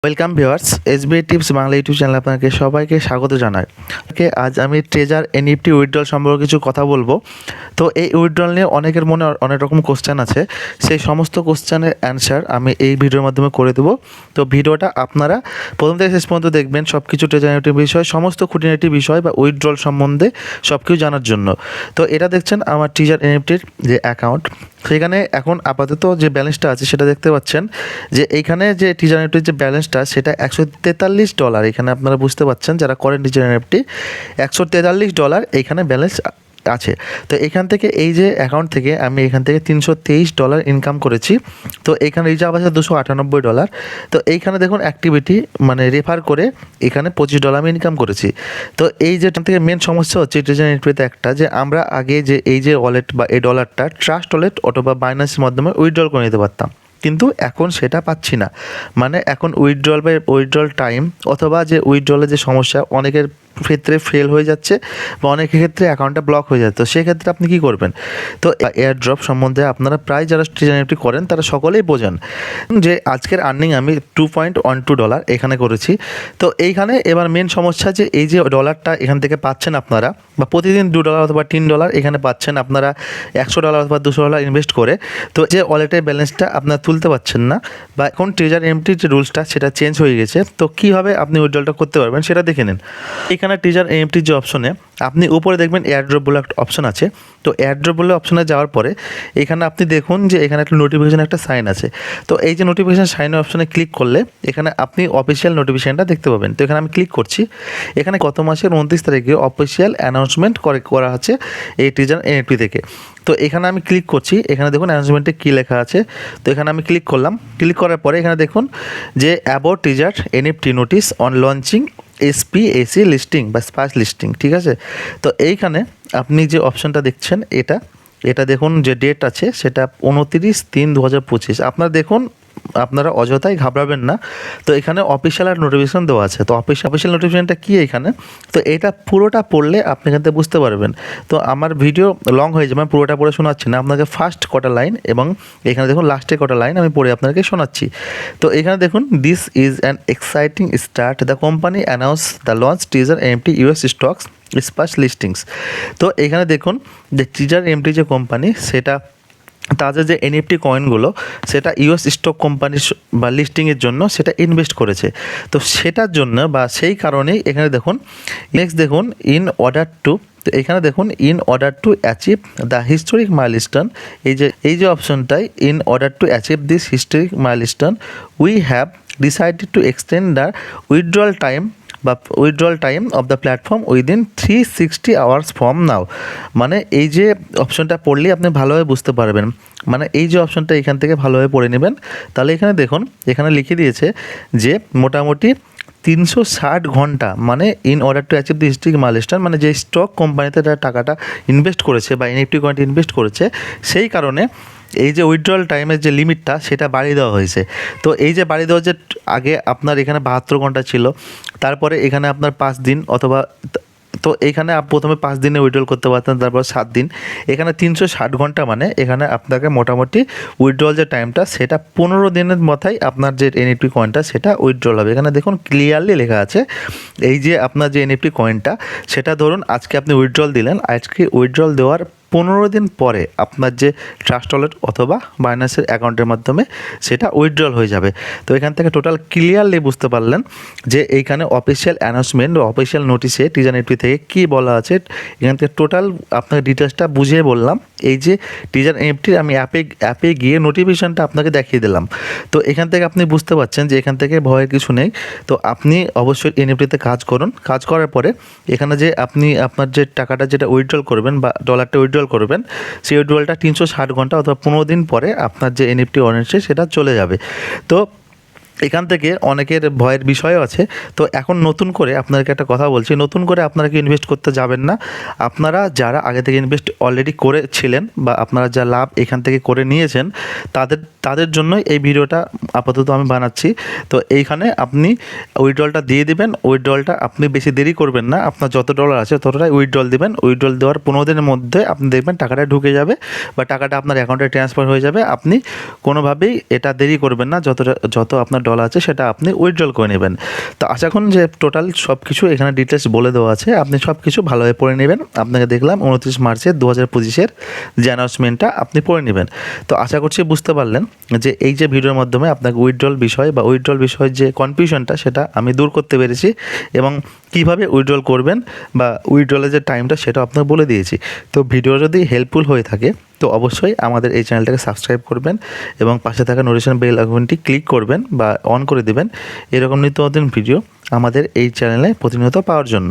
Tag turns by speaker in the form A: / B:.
A: Welcome viewers, SBI tips Bangla YouTube চ্যানেলে আপনাকে সবাইকে স্বাগত জানাই। আজ আমি ট্রেজার এনইএফটি উইথড্রল সম্পর্কে কিছু কথা বলবো। তো এই উইথড্রল নিয়ে অনেকের মনে অনেক রকম কোশ্চেন আছে, সেই সমস্ত কোশ্চেনের অ্যান্সার আমি এই ভিডিওর মাধ্যমে করে দেবো। তো ভিডিওটা আপনারা প্রথম থেকে শেষ পর্যন্ত দেখবেন, সব কিছু ট্রেজার এনইএফটি বিষয়, সমস্ত খুঁটিনাটি বিষয় বা উইথড্রল সম্বন্ধে সব কিছু জানার জন্য। তো এটা দেখছেন আমার ট্রেজার এনইএফটির যে অ্যাকাউন্ট, সেখানে এখন আপাতত যে ব্যালেন্সটা আছে সেটা দেখতে পাচ্ছেন যে এইখানে যে টিজার এনএফটির যে ব্যালেন্সটা সেটা $143। এখানে আপনারা বুঝতে পাচ্ছেন যারা করেন টিজার এনএফটি, $143 এইখানে ব্যালেন্স আছে। তো এখান থেকে এই যে অ্যাকাউন্ট থেকে আমি এখান থেকে $323 ইনকাম করেছি। তো এখানে রিজার্ভ আছে $298। তো এইখানে দেখুন অ্যাক্টিভিটি মানে রেফার করে এখানে $25 আমি ইনকাম করেছি। তো এই যে থেকে মেন সমস্যা হচ্ছে ট্রেজার এনইএফটিতে একটা, যে আমরা আগে যে এই যে ওয়ালেট বা এই ডলারটা ট্রাস্ট ওয়ালেট অথবা বাইন্যান্সের মাধ্যমে উইথড্রল করে নিতে পারতাম, কিন্তু এখন সেটা পাচ্ছি না। মানে এখন উইথড্রল টাইম অথবা যে উইথড্রলের যে সমস্যা, অনেকের ক্ষেত্রে ফেল হয়ে যাচ্ছে বা অনেকের ক্ষেত্রে অ্যাকাউন্টটা ব্লক হয়ে যাচ্ছে। তো সেক্ষেত্রে আপনি কী করবেন? তো এয়ার ড্রপ সম্বন্ধে আপনারা প্রায় যারা ট্রেজার এনইএফটি করেন তারা সকলেই বোঝেন যে আজকের আর্নিং আমি $2.12 এখানে করেছি। তো এইখানে এবার মেন সমস্যা যে এই যে ডলারটা এখান থেকে পাচ্ছেন আপনারা, বা প্রতিদিন $2 অথবা $3 এখানে পাচ্ছেন আপনারা $100 অথবা $200 ইনভেস্ট করে। তো যে ওয়ালেটের ব্যালেন্সটা আপনারা তুলতে পারছেন না, বা এখন ট্রেজার এনইএফটির যে রুলসটা সেটা চেঞ্জ হয়ে গেছে। তো কীভাবে আপনি উইথড্রলটা করতে পারবেন সেটা দেখে নিন। এখানে ট্রেজার এনইএফটির যে অপশনে আপনি উপরে দেখবেন এয়ারড্রপ বলে একটা অপশন আছে। তো এয়ারড্রপ বলে অপশনে যাওয়ার পরে এখানে আপনি দেখুন যে এখানে একটা নোটিফিকেশান একটা সাইন আছে। তো এই যে নোটিফিকেশান সাইনের অপশনে ক্লিক করলে এখানে আপনি অফিসিয়াল নোটিফিকেশানটা দেখতে পাবেন। তো এখানে আমি ক্লিক করছি। এখানে গত মাসের 29 তারিখে অফিসিয়াল অ্যানাউন্সমেন্ট করা আছে এই ট্রেজার এনইএফটি থেকে। তো এখানে আমি ক্লিক করছি, এখানে দেখুন অ্যানাউন্সমেন্টে কী লেখা আছে। তো এখানে আমি ক্লিক করলাম। ক্লিক করার পরে এখানে দেখুন যে about treasure NEFT notice on launching SPAC listing বা স্পাস লিস্টিং, ঠিক আছে। তো এইখানে আপনি যে অপশানটা দেখছেন এটা দেখুন যে ডেট আছে সেটা 29/3/2025। আপনারা দেখুন, আপনারা অযথাই ঘাবড়াবেন না। তো এখানে অফিসিয়াল আর নোটিফিকেশান দেওয়া আছে। তো অফিসিয়াল নোটিফিকেশানটা কী এখানে, তো এটা পুরোটা পড়লে আপনি এখান থেকে বুঝতে পারবেন। তো আমার ভিডিও লং হয়ে যাবে, আমি পুরোটা পড়ে শোনাচ্ছি না, আপনাকে ফার্স্ট কটা লাইন এবং এখানে দেখুন লাস্টে কটা লাইন আমি পড়ে আপনাকে শোনাচ্ছি। তো এখানে দেখুন, this is an exciting start, the company announce the launch treasure NEFT US stocks SPACs listings. তো এখানে দেখুন যে ট্রেজার এনইএফটি যে কোম্পানি, সেটা তাদের যে এনইএফটি কয়েনগুলো সেটা US স্টক কোম্পানির বা লিস্টিংয়ের জন্য সেটা ইনভেস্ট করেছে। তো সেটার জন্য বা সেই কারণেই এখানে দেখুন নেক্সট দেখুন ইন অর্ডার টু, তো এখানে দেখুন in order to achieve the historic milestone, এই যে অপশনটাই in order to achieve this historic milestone we have decided to extend the withdrawal time of the platform within 360 hours from now. মানে এই যে অপশনটা পড়লেই আপনি ভালোভাবে বুঝতে পারবেন। মানে এই যে অপশনটা এখান থেকে ভালোভাবে পড়ে নেবেন। তাহলে এখানে দেখুন এখানে লিখে দিয়েছে যে মোটামুটি 360 ঘন্টা, মানে in order to achieve the historic milestone, মানে যে স্টক কোম্পানিতে তারা টাকাটা ইনভেস্ট করেছে বা এনইএফটি কয়েনটি ইনভেস্ট করেছে, সেই কারণে এই যে উইথড্রল টাইমের যে লিমিটটা সেটা বাড়িয়ে দেওয়া হয়েছে। তো এই যে বাড়িয়ে দেওয়া, যে আগে আপনার এখানে 72 ঘন্টা ছিল, তারপরে এখানে আপনার 5 দিন অথবা, তো এইখানে প্রথমে 5 দিনে উইথড্রল করতে পারতেন, তারপর 7 দিন, এখানে 360 ঘন্টা, মানে এখানে আপনাকে মোটামুটি উইথড্রল যে টাইমটা সেটা 15 দিনের মাথায় আপনার যে এনইএফটি কয়েনটা সেটা উইথড্রল হবে। এখানে দেখুন ক্লিয়ারলি লেখা আছে এই যে আপনার যে এনইএফটি কয়েনটা সেটা ধরুন আজকে আপনি উইথড্রল দিলেন, আজকে উইথড্রল দেওয়ার 15 দিন পরে আপনার যে ট্রাস্ট ওয়ালেট অথবা বাইন্যান্সের অ্যাকাউন্টের মাধ্যমে সেটা উইথড্রল হয়ে যাবে। তো এখান থেকে টোটাল ক্লিয়ারলি বুঝতে পারলেন যে এইখানে অফিসিয়াল অ্যানাউন্সমেন্ট বা অফিসিয়াল নোটিশে ট্রেজার এনইএফটি থেকে কী বলা আছে, এখান থেকে টোটাল আপনাকে ডিটেলসটা বুঝিয়ে বললাম। এই যে ট্রেজার এনইএফটির আমি অ্যাপে গিয়ে নোটিফিকেশানটা আপনাকে দেখিয়ে দিলাম। তো এখান থেকে আপনি বুঝতে পারছেন যে এখান থেকে ভয়ের কিছু নেই। তো আপনি অবশ্যই এনইএফটিতে কাজ করুন। কাজ করার পরে এখানে যে আপনি আপনার যে টাকাটা যেটা উইথড্রল করবেন বা ডলারটা উইথড্রল করবেন, সেই উইথড্রলটা 360 ঘন্টা অথবা 15 দিন পরে আপনার যে এনইএফটি ওয়ালেটে সেটা চলে যাবে। তো এখান থেকে অনেকের ভয়ের বিষয়ও আছে। তো এখন নতুন করে আপনাদেরকে একটা কথা বলছি, নতুন করে আপনারা কি ইনভেস্ট করতে যাবেন না। আপনারা যারা আগে থেকে ইনভেস্ট অলরেডি করেছিলেন বা আপনারা যা লাভ এখান থেকে করে নিয়েছেন, তাদের জন্যই এই ভিডিওটা আপাতত আমি বানাচ্ছি। তো এইখানে আপনি উইথড্রলটা দিয়ে দেবেন। উইথড্রলটা আপনি বেশি দেরি করবেন না, আপনার যত ডলার আছে ততটাই উইথড্রল দেবেন। উইথড্রল দেওয়ার 15 দিনের মধ্যে আপনি দেখবেন টাকাটা ঢুকে যাবে বা টাকাটা আপনার অ্যাকাউন্টে ট্রান্সফার হয়ে যাবে। আপনি কোনোভাবেই এটা দেরি করবেন না, যত আপনার $1 আছে সেটা আপনি উইথড্রল করে নেবেন। তো আশা করুন যে টোটাল সব কিছু এখানে ডিটেলস বলে দেওয়া আছে, আপনি সব কিছু ভালোভাবে পড়ে নেবেন। আপনাকে দেখলাম 29 মার্চের 2025-এর যে অ্যানাউন্সমেন্টটা আপনি পড়ে নেবেন। তো আশা করছি বুঝতে পারলেন যে এই যে ভিডিওর মাধ্যমে আপনাকে উইথড্রল বিষয়ের যে কনফিউশনটা সেটা আমি দূর করতে পেরেছি, এবং কীভাবে উইথড্রল করবেন বা উইথড্রলের যে টাইমটা সেটা আপনাকে বলে দিয়েছি। তো ভিডিও যদি হেল্পফুল হয়ে থাকে তো অবশ্যই আমাদের এই চ্যানেলটাকে সাবস্ক্রাইব করবেন এবং পাশে থাকা নোটিফিকেশন বেল আইকনটি ক্লিক করবেন বা অন করে দেবেন এরকম নিত্য নতুন ভিডিও আমাদের এই চ্যানেলে প্রতিনিয়ত পাওয়ার জন্য।